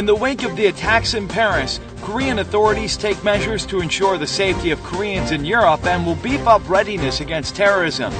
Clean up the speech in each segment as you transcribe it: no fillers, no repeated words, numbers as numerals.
In the wake of the attacks in Paris, Korean authorities take measures to ensure the safety of Koreans in Europe and will beef up readiness against terrorism.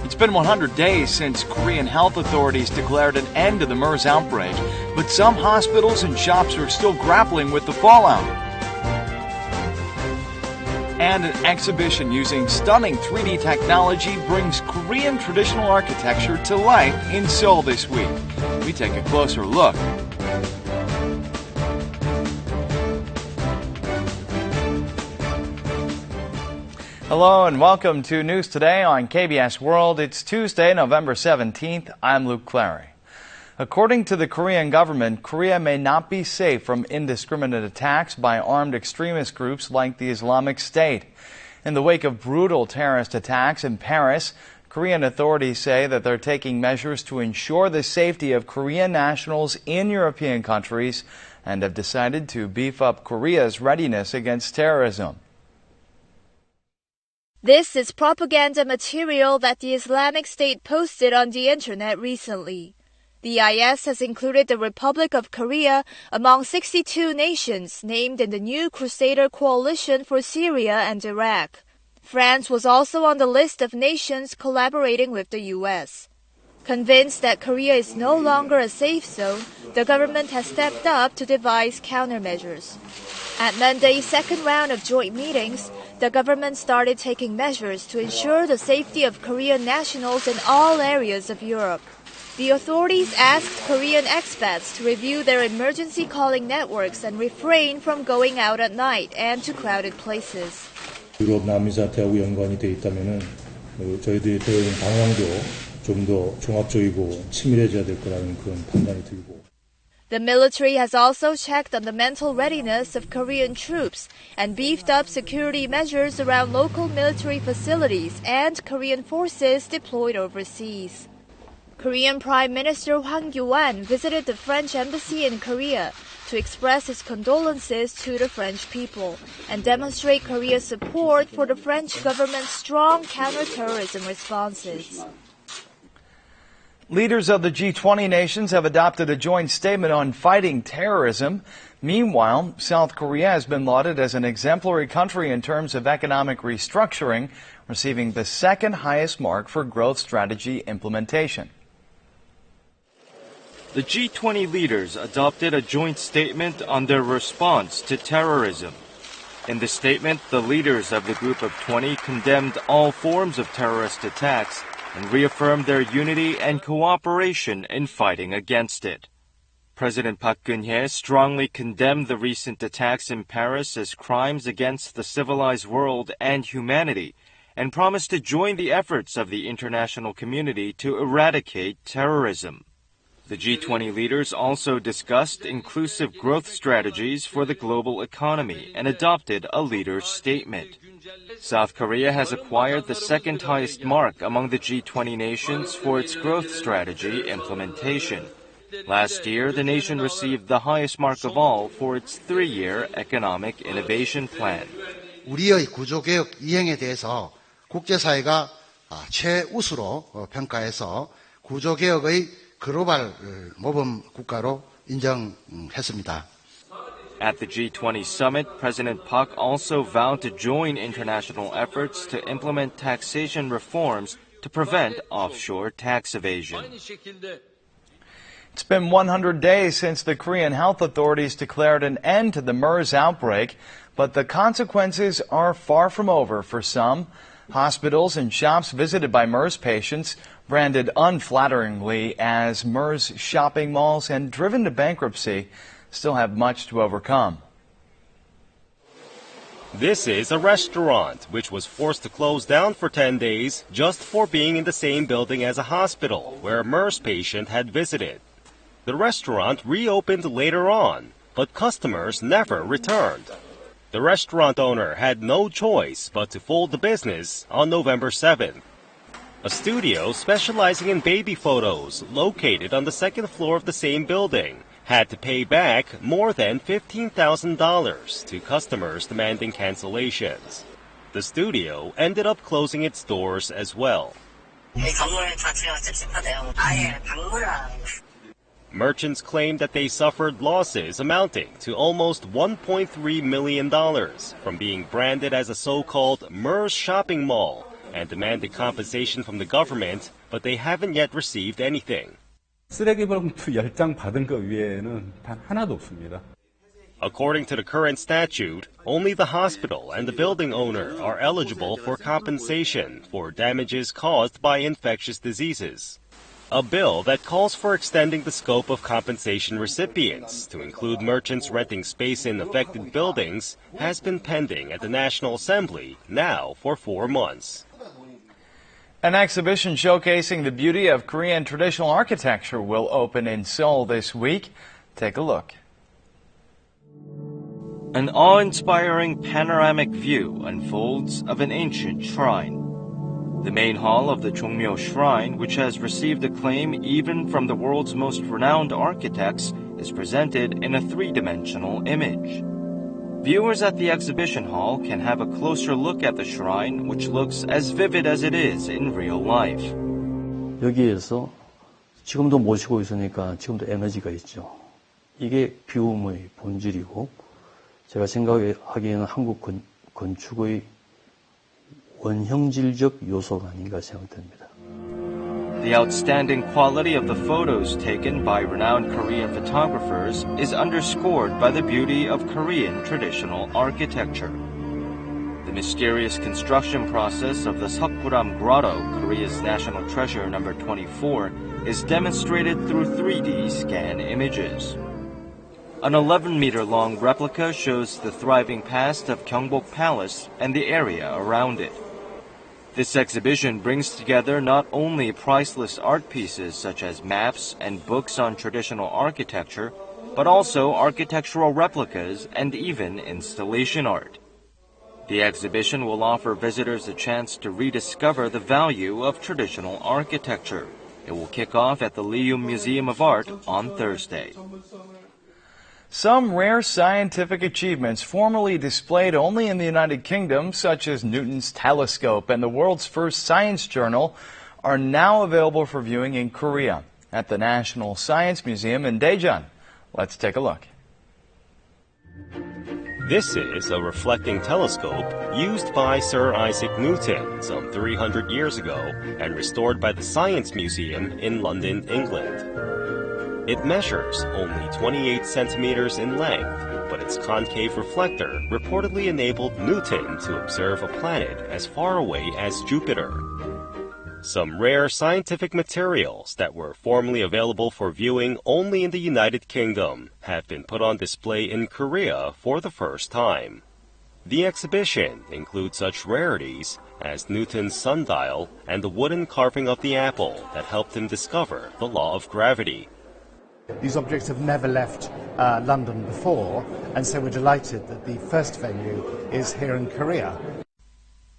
It's been 100 days since Korean health authorities declared an end to the MERS outbreak, but some hospitals and shops are still grappling with the fallout. And an exhibition using stunning 3D technology brings Korean traditional architecture to life in Seoul this week. We take a closer look. Hello and welcome to News Today on KBS World. It's Tuesday, November 17th. I'm Luke Clary. According to the Korean government, Korea may not be safe from indiscriminate attacks by armed extremist groups like the Islamic State. In the wake of brutal terrorist attacks in Paris, Korean authorities say that they're taking measures to ensure the safety of Korean nationals in European countries and have decided to beef up Korea's readiness against terrorism. This is propaganda material that the Islamic State posted on the internet recently. The IS has included the Republic of Korea among 62 nations named in the new Crusader coalition for Syria and Iraq. France was also on the list of nations collaborating with the U.S. Convinced that Korea is no longer a safe zone, the government has stepped up to devise countermeasures. At Monday's second round of joint meetings, the government started taking measures to ensure the safety of Korean nationals in all areas of Europe. The authorities asked Korean expats to review their emergency calling networks and refrain from going out at night and to crowded places. 유럽 남미 사태하고 연관이 돼 있다면은 저희들의 대응 방향도 좀 더 종합적이고 치밀해져야 될 거라는 그런 판단이 들고. The military has also checked on the mental readiness of Korean troops and beefed up security measures around local military facilities and Korean forces deployed overseas. Korean Prime Minister Hwang Kyo-an visited the French embassy in Korea to express his condolences to the French people and demonstrate Korea's support for the French government's strong counterterrorism responses. Leaders of the G20 nations have adopted a joint statement on fighting terrorism. Meanwhile, South Korea has been lauded as an exemplary country in terms of economic restructuring, receiving the second highest mark for growth strategy implementation. The G20 leaders adopted a joint statement on their response to terrorism. In the statement, the leaders of the Group of 20 condemned all forms of terrorist attacks and reaffirmed their unity and cooperation in fighting against it. President Park Geun-hye strongly condemned the recent attacks in Paris as crimes against the civilized world and humanity and promised to join the efforts of the international community to eradicate terrorism. The G20 leaders also discussed inclusive growth strategies for the global economy and adopted a leader's statement. South Korea has acquired the second highest mark among the G20 nations for its growth strategy implementation. Last year, the nation received the highest mark of all for its 3-year economic innovation plan. 우리의 구조개혁 이행에 대해서 국제사회가 최우수로 평가해서 구조개혁의 글로벌 모범 국가로 인정했습니다. At the G20 summit, President Park also vowed to join international efforts to implement taxation reforms to prevent offshore tax evasion. It's been 100 days since the Korean health authorities declared an end to the MERS outbreak, but the consequences are far from over for some. Hospitals and shops visited by MERS patients, branded unflatteringly as MERS shopping malls and driven to bankruptcy, still have much to overcome. This is a restaurant which was forced to close down for 10 days just for being in the same building as a hospital where a MERS patient had visited. The restaurant reopened later on, but customers never returned. The restaurant owner had no choice but to fold the business on November 7th. A studio specializing in baby photos located on the second floor of the same building had to pay back more than $15,000 to customers demanding cancellations. The studio ended up closing its doors as well. Merchants claim that they suffered losses amounting to almost $1.3 million from being branded as a so-called MERS shopping mall and demanded compensation from the government, but they haven't yet received anything. 쓰레기 봉투 10장 받은 거 외에는 단 하나도 없습니다. According to the current statute, only the hospital and the building owner are eligible for compensation for damages caused by infectious diseases. A bill that calls for extending the scope of compensation recipients to include merchants renting space in affected buildings has been pending at the National Assembly now for 4 months. An exhibition showcasing the beauty of Korean traditional architecture will open in Seoul this week. Take a look. An awe-inspiring panoramic view unfolds of an ancient shrine. The main hall of the Chongmyo Shrine, which has received acclaim even from the world's most renowned architects, is presented in a three-dimensional image. Viewers at the exhibition hall can have a closer look at the shrine, which looks as vivid as it is in real life. 여기에서 지금도 모시고 있으니까 지금도 에너지가 있죠. 이게 비움의 본질이고 제가 생각하기에는 한국 건축의 원형질적 요소가 아닌가 생각됩니다. The outstanding quality of the photos taken by renowned Korean photographers is underscored by the beauty of Korean traditional architecture. The mysterious construction process of the Seokguram Grotto, Korea's national treasure number 24, is demonstrated through 3D scan images. An 11-meter-long replica shows the thriving past of Gyeongbok Palace and the area around it. This exhibition brings together not only priceless art pieces such as maps and books on traditional architecture, but also architectural replicas and even installation art. The exhibition will offer visitors a chance to rediscover the value of traditional architecture. It will kick off at the Leeum Museum of Art on Thursday. Some rare scientific achievements formerly displayed only in the United Kingdom, such as Newton's telescope and the world's first science journal, are now available for viewing in Korea at the National Science Museum in Daejeon. Let's take a look. This is a reflecting telescope used by Sir Isaac Newton some 300 years ago and restored by the Science Museum in London, England. It measures only 28 centimeters in length, but its concave reflector reportedly enabled Newton to observe a planet as far away as Jupiter. Some rare scientific materials that were formerly available for viewing only in the United Kingdom have been put on display in Korea for the first time. The exhibition includes such rarities as Newton's sundial and the wooden carving of the apple that helped him discover the law of gravity. These objects have never left London before, and so we're delighted that the first venue is here in Korea.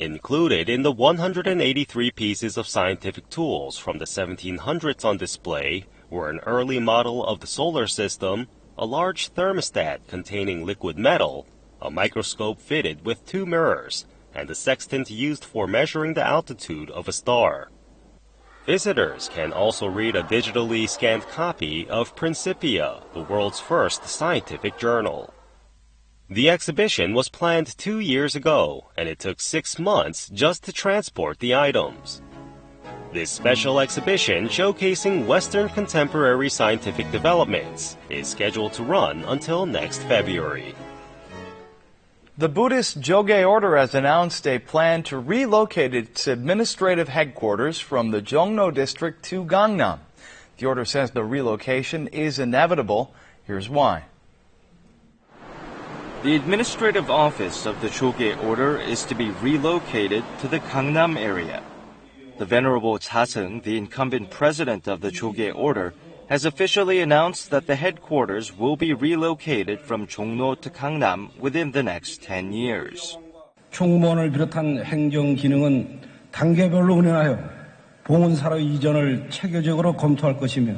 Included in the 183 pieces of scientific tools from the 1700s on display were an early model of the solar system, a large thermostat containing liquid metal, a microscope fitted with 2 mirrors, and a sextant used for measuring the altitude of a star. Visitors can also read a digitally scanned copy of Principia, the world's first scientific journal. The exhibition was planned 2 years ago, and it took 6 months just to transport the items. This special exhibition showcasing Western contemporary scientific developments is scheduled to run until next February. The Buddhist Jogye Order has announced a plan to relocate its administrative headquarters from the Jongno district to Gangnam. The order says the relocation is inevitable. Here's why. The administrative office of the Jogye Order is to be relocated to the Gangnam area. The Venerable Cha-seung, the incumbent president of the Jogye Order, has officially announced that the headquarters will be relocated from Jongno to Gangnam within the next 10 years. 총무원을 비롯한 행정 기능은 단계별로 운영하여 봉헌사로 이전을 체계적으로 검토할 것이며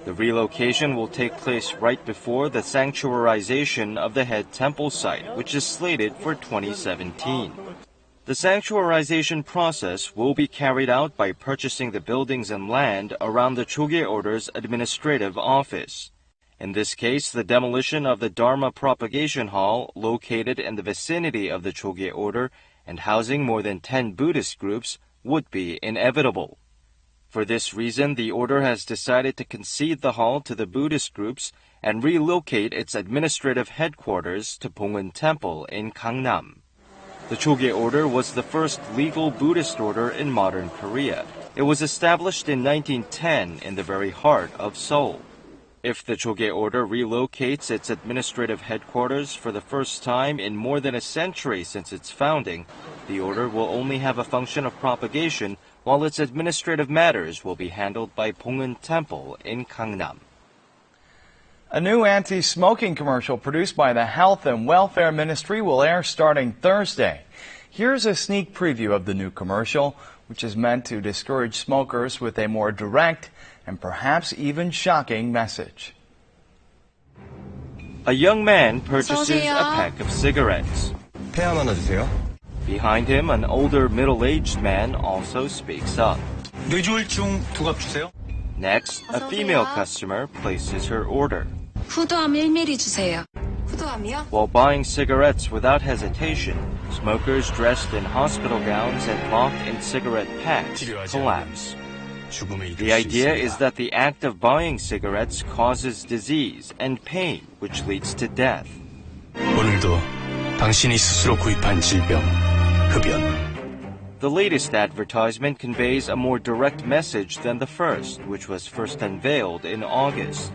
The relocation will take place right before the sanctuarization of the head temple site, which is slated for 2017. The sanctuarization process will be carried out by purchasing the buildings and land around the Choge Order's administrative office. In this case, the demolition of the Dharma Propagation Hall located in the vicinity of the Choge Order and housing more than 10 Buddhist groups would be inevitable. For this reason, the order has decided to concede the hall to the Buddhist groups and relocate its administrative headquarters to Pongun Temple in Gangnam. The Choge Order was the first legal Buddhist order in modern Korea. It was established in 1910 in the very heart of Seoul. If the Choge Order relocates its administrative headquarters for the first time in more than a century since its founding, the order will only have a function of propagation, while its administrative matters will be handled by Pongun Temple in Gangnam. A new anti-smoking commercial produced by the Health and Welfare Ministry will air starting Thursday. Here's a sneak preview of the new commercial, which is meant to discourage smokers with a more direct and perhaps even shocking message. A young man purchases a pack of cigarettes. 폐암 하나 주세요. Behind him, an older middle-aged man also speaks up. 뇌졸중 2갑 주세요. Next, a female customer places her order. 후두암 1mm 주세요. 후두암이요? While buying cigarettes without hesitation, smokers dressed in hospital gowns and locked in cigarette packs collapse. The idea is that the act of buying cigarettes causes disease and pain, which leads to death. 오늘도 당신이 스스로 구입한 질병, 흡연. The latest advertisement conveys a more direct message than the first, which was first unveiled in August.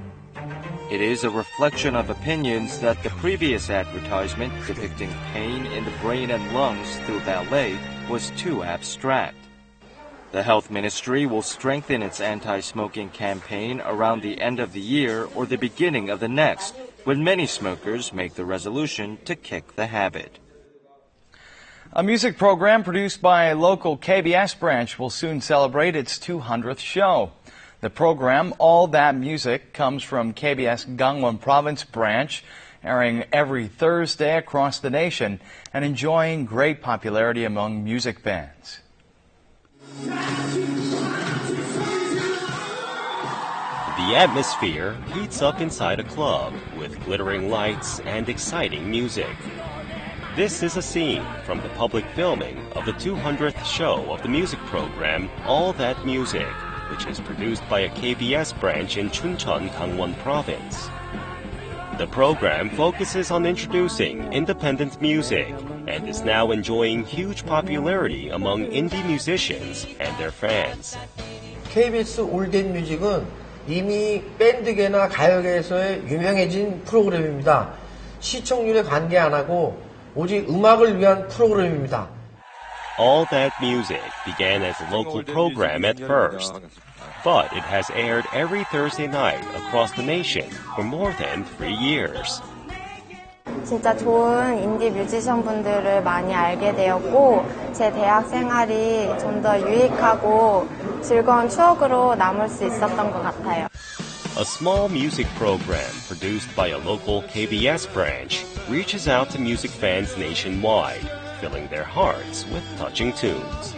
It is a reflection of opinions that the previous advertisement depicting pain in the brain and lungs through ballet was too abstract. The Health Ministry will strengthen its anti-smoking campaign around the end of the year or the beginning of the next, when many smokers make the resolution to kick the habit. A music program produced by a local KBS branch will soon celebrate its 200th show. The program, All That Music, comes from KBS Gangwon Province branch, airing every Thursday across the nation and enjoying great popularity among music fans. The atmosphere heats up inside a club with glittering lights and exciting music. This is a scene from the public filming of the 200th show of the music program All That Music, which is produced by a KBS branch in Chuncheon, Gangwon Province. The program focuses on introducing independent music and is now enjoying huge popularity among indie musicians and their fans. KBS 올댓 뮤직은 이미 밴드계나 가요계에서의 유명해진 프로그램입니다. 시청률에 관계 안 하고 오직 음악을 위한 프로그램입니다. All That Music began as a local program at first, but it has aired every Thursday night across the nation for more than 3 years. 진짜 좋은 인디 뮤지션 분들을 많이 알게 되었고 제 대학 생활이 좀 더 유익하고 즐거운 추억으로 남을 수 있었던 것 같아요. A small music program produced by a local KBS branch reaches out to music fans nationwide, filling their hearts with touching tunes.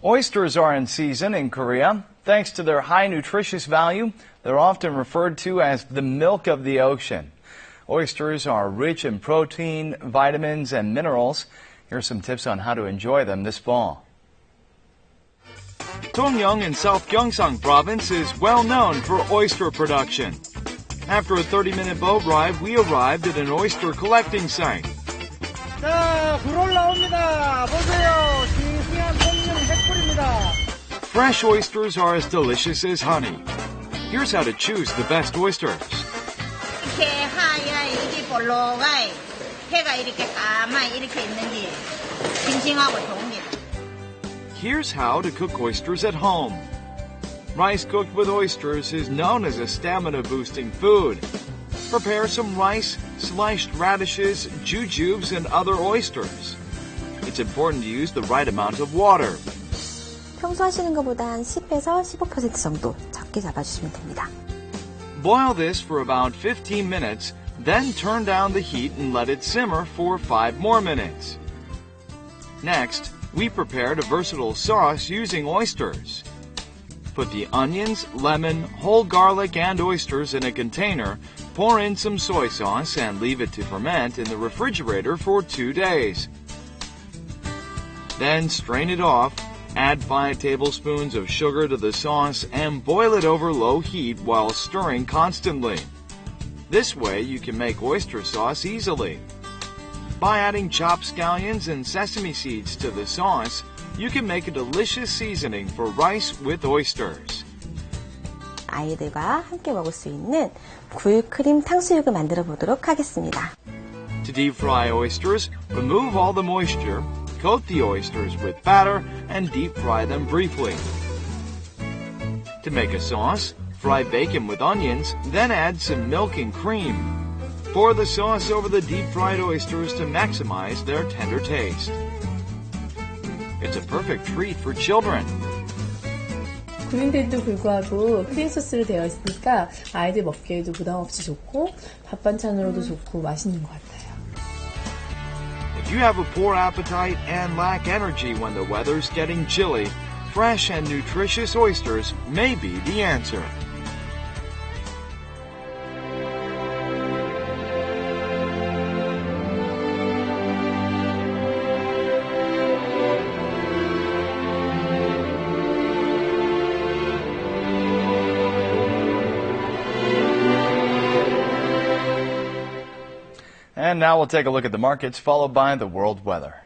Oysters are in season in Korea. Thanks to their high nutritious value, they're often referred to as the milk of the ocean. Oysters are rich in protein, vitamins, and minerals. Here's some tips on how to enjoy them this fall. Dongyang in South Gyeongsang Province is well known for oyster production. After a 30-minute boat ride, we arrived at an oyster collecting site. 자, 불 올라옵니다. 보세요. 싱싱한 봄용 햇불입니다. Fresh oysters are as delicious as honey. Here's how to choose the best oysters. 이렇게 하얘, 이게 볼록하게, 해가 이렇게 까맣게 이렇게 있는지 싱싱하고 좋습니다. Here's how to cook oysters at home. Rice cooked with oysters is known as a stamina-boosting food. Prepare some rice, sliced radishes, jujubes, and other oysters. It's important to use the right amount of water. 평소 하시는 것보다 한 10에서 15% 정도 적게 잡아주시면 됩니다. Boil this for about 15 minutes, then turn down the heat and let it simmer for 5 more minutes. Next, we prepared a versatile sauce using oysters. Put the onions, lemon, whole garlic, and oysters in a container, pour in some soy sauce, and leave it to ferment in the refrigerator for 2 days. Then strain it off, add 5 tablespoons of sugar to the sauce, and boil it over low heat while stirring constantly. This way you can make oyster sauce easily. By adding chopped scallions and sesame seeds to the sauce, you can make a delicious seasoning for rice with oysters. 아이들과 함께 먹을 수 있는 굴크림 탕수육을 만들어 보도록 하겠습니다. To deep fry oysters, remove all the moisture, coat the oysters with batter, and deep fry them briefly. To make a sauce, fry bacon with onions, then add some milk and cream. Pour the sauce over the deep-fried oysters to maximize their tender taste. It's a perfect treat for children. 굴린데도 불구하고 크림 소스로 되어 있으니까 아이들 먹기에도 부담 없이 좋고 밥 반찬으로도 좋고 맛있는 것 같아요. If you have a poor appetite and lack energy when the weather's getting chilly, fresh and nutritious oysters may be the answer. And now we'll take a look at the markets, followed by the world weather.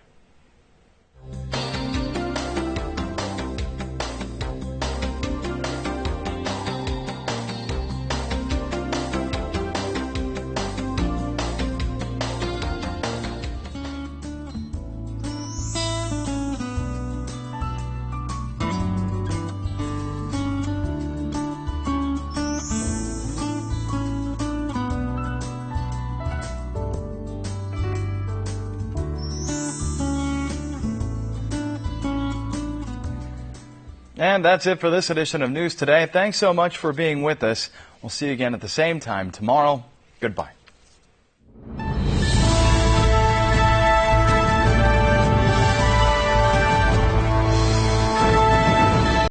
And that's it for this edition of News Today. Thanks so much for being with us. We'll see you again at the same time tomorrow. Goodbye.